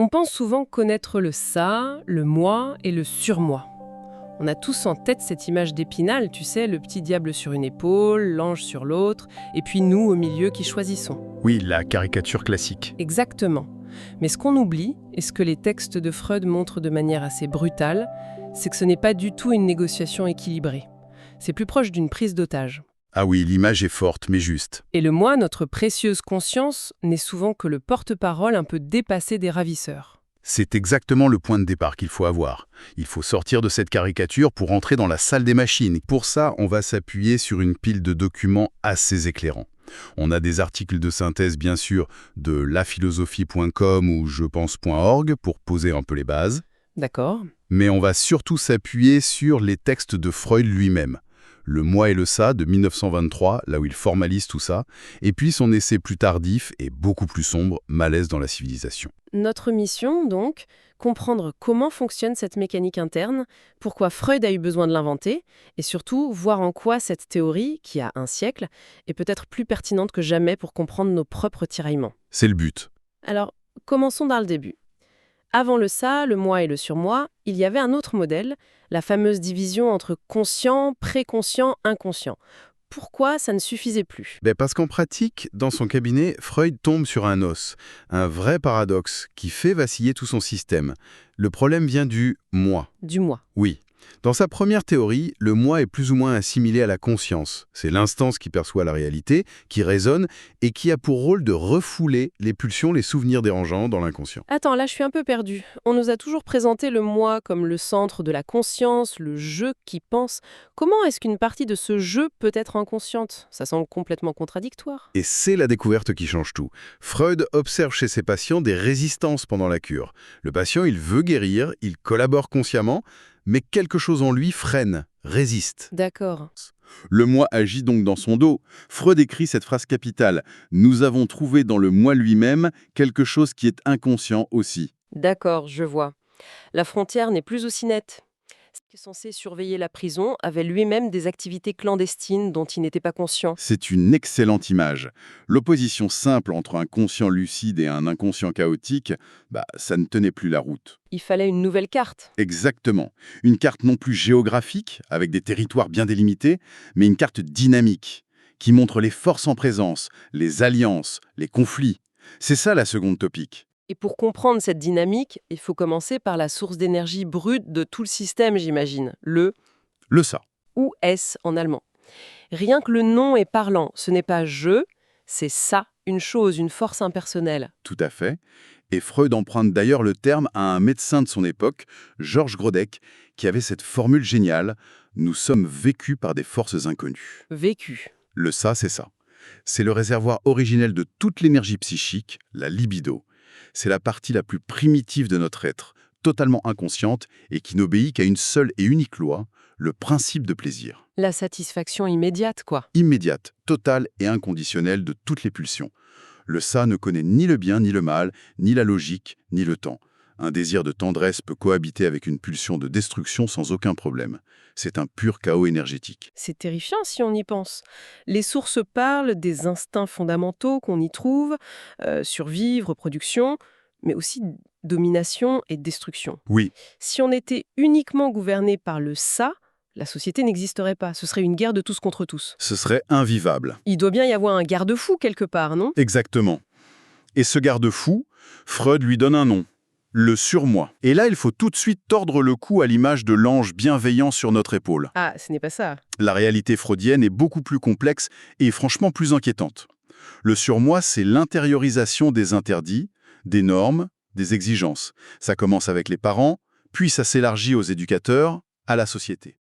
On pense souvent connaître le ça, le moi et le surmoi. On a tous en tête cette image d'Épinal, tu sais, le petit diable sur une épaule, l'ange sur l'autre, et puis nous au milieu qui choisissons. Oui, la caricature classique. Exactement. Mais ce qu'on oublie, et ce que les textes de Freud montrent de manière assez brutale, c'est que ce n'est pas du tout une négociation équilibrée. C'est plus proche d'une prise d'otage. Ah oui, l'image est forte, mais juste. Et le moi, notre précieuse conscience, n'est souvent que le porte-parole un peu dépassé des ravisseurs. C'est exactement le point de départ qu'il faut avoir. Il faut sortir de cette caricature pour entrer dans la salle des machines. Pour ça, on va s'appuyer sur une pile de documents assez éclairants. On a des articles de synthèse, bien sûr, de laphilosophie.com ou jepense.org pour poser un peu les bases. D'accord. Mais on va surtout s'appuyer sur les textes de Freud lui-même. Le moi et le ça de 1923, là où il formalise tout ça, et puis son essai plus tardif et beaucoup plus sombre, Malaise dans la civilisation. Notre mission, donc, comprendre comment fonctionne cette mécanique interne, pourquoi Freud a eu besoin de l'inventer, et surtout voir en quoi cette théorie, qui a un siècle, est peut-être plus pertinente que jamais pour comprendre nos propres tiraillements. C'est le but. Alors, commençons dans le début. Avant le ça, le moi et le surmoi, il y avait un autre modèle, la fameuse division entre conscient, préconscient, inconscient. Pourquoi ça ne suffisait plus? Parce qu'en pratique, dans son cabinet, Freud tombe sur un os, un vrai paradoxe qui fait vaciller tout son système. Le problème vient du moi. Du moi. Oui. Dans sa première théorie, le moi est plus ou moins assimilé à la conscience. C'est l'instance qui perçoit la réalité, qui raisonne et qui a pour rôle de refouler les pulsions, les souvenirs dérangeants dans l'inconscient. Attends, là je suis un peu perdue. On nous a toujours présenté le moi comme le centre de la conscience, le je qui pense. Comment est-ce qu'une partie de ce je peut être inconsciente? Ça semble complètement contradictoire. Et c'est la découverte qui change tout. Freud observe chez ses patients des résistances pendant la cure. Le patient, il veut guérir, il collabore consciemment, mais quelque chose en lui freine, résiste. D'accord. Le moi agit donc dans son dos. Freud écrit cette phrase capitale. Nous avons trouvé dans le moi lui-même quelque chose qui est inconscient aussi. D'accord, je vois. La frontière n'est plus aussi nette. Ce qui est censé surveiller la prison avait lui-même des activités clandestines dont il n'était pas conscient. C'est une excellente image. L'opposition simple entre un conscient lucide et un inconscient chaotique, ça ne tenait plus la route. Il fallait une nouvelle carte. Exactement. Une carte non plus géographique, avec des territoires bien délimités, mais une carte dynamique, qui montre les forces en présence, les alliances, les conflits. C'est ça la seconde topique. Et pour comprendre cette dynamique, il faut commencer par la source d'énergie brute de tout le système, j'imagine. Le Ça. ou S en allemand. Rien que le nom est parlant. Ce n'est pas je, c'est ça, une chose, une force impersonnelle. Tout à fait. Et Freud emprunte d'ailleurs le terme à un médecin de son époque, Georges Grodek, qui avait cette formule géniale « Nous sommes vécus par des forces inconnues ». Vécu. Le ça, c'est ça. C'est le réservoir originel de toute l'énergie psychique, la libido. C'est la partie la plus primitive de notre être, totalement inconsciente et qui n'obéit qu'à une seule et unique loi, le principe de plaisir. La satisfaction immédiate, quoi. Immédiate, totale et inconditionnelle de toutes les pulsions. Le ça ne connaît ni le bien ni le mal, ni la logique, ni le temps. Un désir de tendresse peut cohabiter avec une pulsion de destruction sans aucun problème. C'est un pur chaos énergétique. C'est terrifiant si on y pense. Les sources parlent des instincts fondamentaux qu'on y trouve, survie, reproduction, mais aussi domination et destruction. Oui, Si on était uniquement gouverné par le ça, la société n'existerait pas. Ce serait une guerre de tous contre tous. ce serait invivable. Il doit bien y avoir un garde-fou quelque part, non? Exactement. Et ce garde-fou, Freud lui donne un nom. Le surmoi. Et là, il faut tout de suite tordre le cou à l'image de l'ange bienveillant sur notre épaule. Ah, ce n'est pas ça. La réalité freudienne est beaucoup plus complexe et franchement plus inquiétante. Le surmoi, c'est l'intériorisation des interdits, des normes, des exigences. Ça commence avec les parents, puis ça s'élargit aux éducateurs, à la société.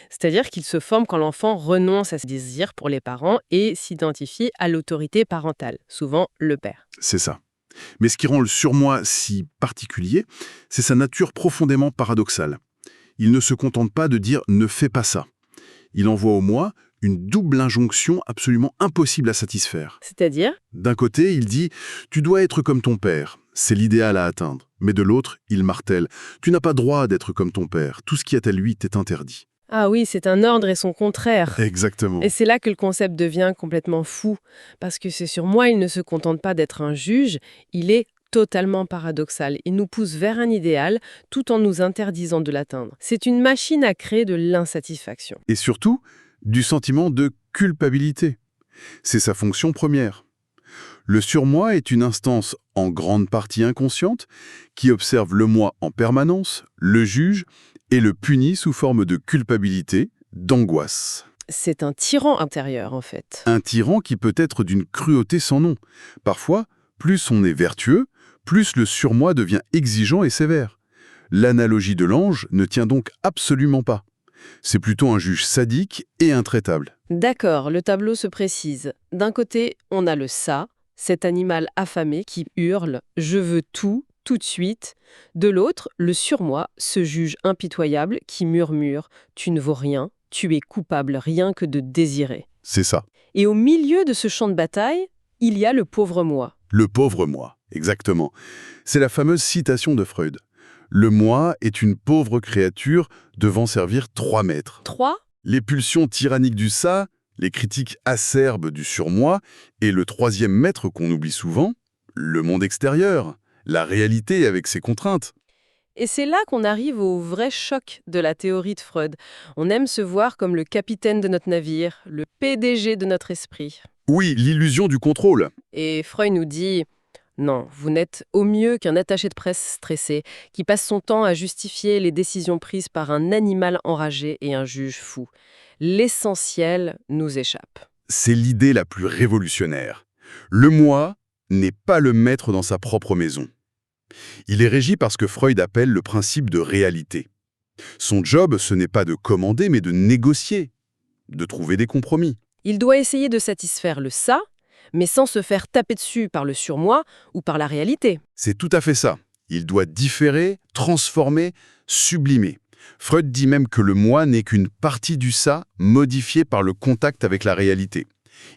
C'est-à-dire qu'il se forme quand l'enfant renonce à ses désirs pour les parents et s'identifie à l'autorité parentale, souvent le père. C'est ça. Mais ce qui rend le surmoi si particulier, c'est sa nature profondément paradoxale. Il ne se contente pas de dire « ne fais pas ça ». Il envoie au moi une double injonction absolument impossible à satisfaire. C'est-à-dire? D'un côté, il dit « tu dois être comme ton père ». C'est l'idéal à atteindre. Mais de l'autre, il martèle « tu n'as pas droit d'être comme ton père. Tout ce qui est à lui t'est interdit ». Ah oui, c'est un ordre et son contraire. Exactement. Et c'est là que le concept devient complètement fou. Parce que c'est sur moi, il ne se contente pas d'être un juge, il est totalement paradoxal. Il nous pousse vers un idéal tout en nous interdisant de l'atteindre. C'est une machine à créer de l'insatisfaction. Et surtout, du sentiment de culpabilité. C'est sa fonction première. Le surmoi est une instance en grande partie inconsciente qui observe le moi en permanence, le juge et le punit sous forme de culpabilité, d'angoisse. C'est un tyran intérieur, en fait. Un tyran qui peut être d'une cruauté sans nom. Parfois, plus on est vertueux, plus le surmoi devient exigeant et sévère. L'analogie de l'ange ne tient donc absolument pas. C'est plutôt un juge sadique et intraitable. D'accord, le tableau se précise. D'un côté, on a le ça, cet animal affamé qui hurle « je veux tout, tout de suite ». De l'autre, le surmoi, ce juge impitoyable qui murmure « tu ne vaux rien, tu es coupable rien que de désirer ». C'est ça. Et au milieu de ce champ de bataille, il y a le pauvre moi. Le pauvre moi, exactement. C'est la fameuse citation de Freud. Le moi est une pauvre créature devant servir 3 maîtres. 3. Les pulsions tyranniques du ça, les critiques acerbes du surmoi, et le 3e maître qu'on oublie souvent, le monde extérieur, la réalité avec ses contraintes. Et c'est là qu'on arrive au vrai choc de la théorie de Freud. On aime se voir comme le capitaine de notre navire, le PDG de notre esprit. Oui, l'illusion du contrôle. Et Freud nous dit « Non, vous n'êtes au mieux qu'un attaché de presse stressé qui passe son temps à justifier les décisions prises par un animal enragé et un juge fou. L'essentiel nous échappe. » C'est l'idée la plus révolutionnaire. Le moi n'est pas le maître dans sa propre maison. Il est régi par ce que Freud appelle le principe de réalité. Son job, ce n'est pas de commander, mais de négocier, de trouver des compromis. Il doit essayer de satisfaire le ça, mais sans se faire taper dessus par le surmoi ou par la réalité. C'est tout à fait ça. Il doit différer, transformer, sublimer. Freud dit même que le moi n'est qu'une partie du ça modifiée par le contact avec la réalité.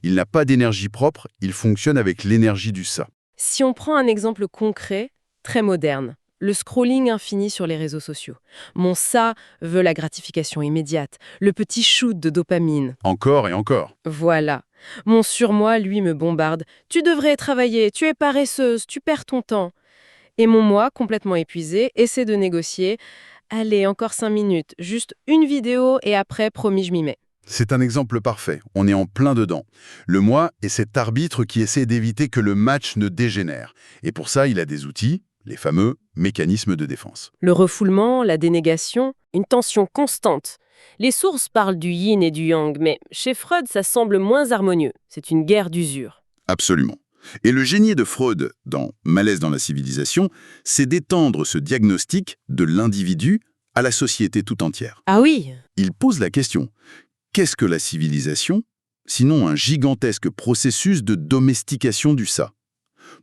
Il n'a pas d'énergie propre, il fonctionne avec l'énergie du ça. Si on prend un exemple concret, très moderne, le scrolling infini sur les réseaux sociaux. Mon ça veut la gratification immédiate, le petit shoot de dopamine. Encore et encore. Voilà. Mon surmoi, lui, me bombarde. Tu devrais travailler, tu es paresseuse, tu perds ton temps. Et mon moi, complètement épuisé, essaie de négocier. Allez, encore 5 minutes, juste une vidéo et après, promis, je m'y mets. C'est un exemple parfait, on est en plein dedans. Le moi est cet arbitre qui essaie d'éviter que le match ne dégénère. Et pour ça, il a des outils, les fameux mécanismes de défense. Le refoulement, la dénégation, une tension constante. Les sources parlent du yin et du yang, mais chez Freud, ça semble moins harmonieux. C'est une guerre d'usure. Absolument. Et le génie de Freud, dans Malaise dans la civilisation, c'est d'étendre ce diagnostic de l'individu à la société tout entière. Ah oui. Il pose la question, qu'est-ce que la civilisation, sinon un gigantesque processus de domestication du ça?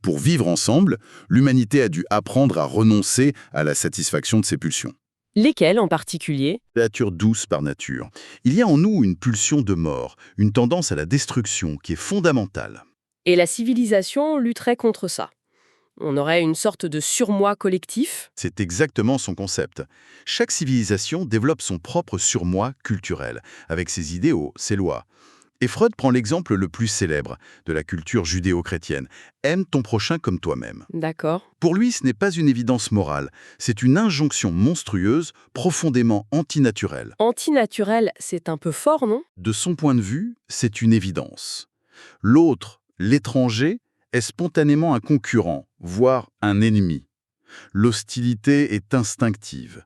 Pour vivre ensemble, l'humanité a dû apprendre à renoncer à la satisfaction de ses pulsions. Lesquelles en particulier? Créature douce par nature. Il y a en nous une pulsion de mort, une tendance à la destruction qui est fondamentale. Et la civilisation lutterait contre ça. On aurait une sorte de surmoi collectif. C'est exactement son concept. Chaque civilisation développe son propre surmoi culturel, avec ses idéaux, ses lois. Et Freud prend l'exemple le plus célèbre de la culture judéo-chrétienne. Aime ton prochain comme toi-même. D'accord. Pour lui, ce n'est pas une évidence morale, c'est une injonction monstrueuse, profondément antinaturelle. Antinaturel, c'est un peu fort, non? De son point de vue, c'est une évidence. L'autre, l'étranger, est spontanément un concurrent, voire un ennemi. L'hostilité est instinctive.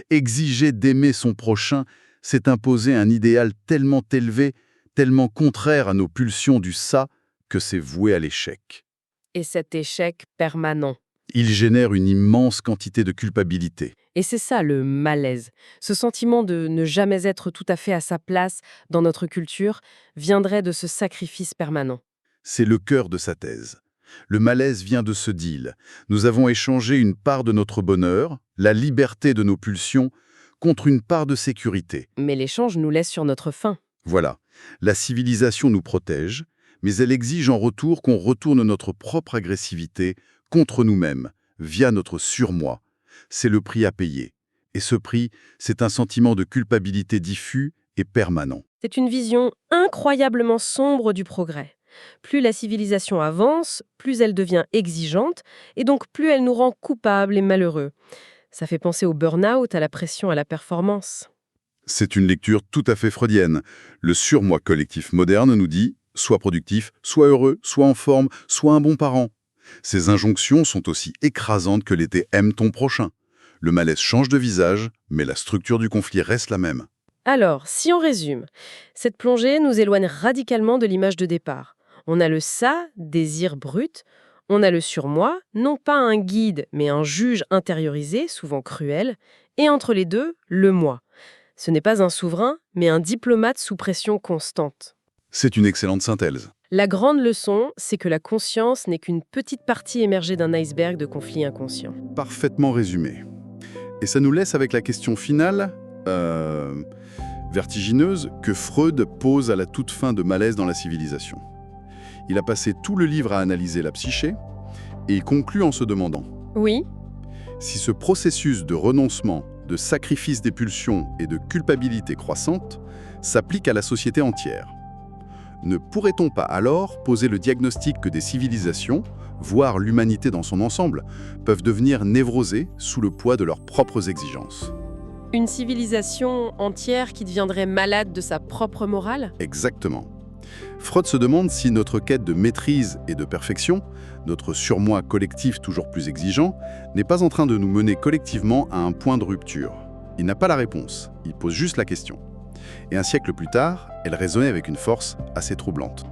Exiger d'aimer son prochain, c'est imposer un idéal tellement élevé, tellement contraire à nos pulsions du ça, que c'est voué à l'échec. Et cet échec permanent. Il génère une immense quantité de culpabilité. Et c'est ça le malaise. Ce sentiment de ne jamais être tout à fait à sa place dans notre culture viendrait de ce sacrifice permanent. C'est le cœur de sa thèse. Le malaise vient de ce deal. Nous avons échangé une part de notre bonheur, la liberté de nos pulsions, contre une part de sécurité. Mais l'échange nous laisse sur notre faim. Voilà. La civilisation nous protège, mais elle exige en retour qu'on retourne notre propre agressivité contre nous-mêmes, via notre surmoi. C'est le prix à payer. Et ce prix, c'est un sentiment de culpabilité diffus et permanent. C'est une vision incroyablement sombre du progrès. Plus la civilisation avance, plus elle devient exigeante, et donc plus elle nous rend coupables et malheureux. Ça fait penser au burn-out, à la pression à la performance. C'est une lecture tout à fait freudienne. Le surmoi collectif moderne nous dit « sois productif, sois heureux, sois en forme, sois un bon parent ». Ces injonctions sont aussi écrasantes que l'été « aime ton prochain ». Le malaise change de visage, mais la structure du conflit reste la même. Alors, si on résume, cette plongée nous éloigne radicalement de l'image de départ. On a le ça, désir brut, on a le surmoi, non pas un guide, mais un juge intériorisé, souvent cruel, et entre les deux, le moi. Ce n'est pas un souverain, mais un diplomate sous pression constante. C'est une excellente synthèse. La grande leçon, c'est que la conscience n'est qu'une petite partie émergée d'un iceberg de conflits inconscients. Parfaitement résumé. Et ça nous laisse avec la question finale, vertigineuse, que Freud pose à la toute fin de Malaise dans la civilisation. Il a passé tout le livre à analyser la psyché, et il conclut en se demandant Oui, si ce processus de renoncement, de sacrifice des pulsions et de culpabilité croissante s'applique à la société entière. Ne pourrait-on pas alors poser le diagnostic que des civilisations, voire l'humanité dans son ensemble, peuvent devenir névrosées sous le poids de leurs propres exigences? une civilisation entière qui deviendrait malade de sa propre morale? Exactement. Freud se demande si notre quête de maîtrise et de perfection, notre surmoi collectif toujours plus exigeant, n'est pas en train de nous mener collectivement à un point de rupture. Il n'a pas la réponse, il pose juste la question. Et un siècle plus tard, elle résonnait avec une force assez troublante.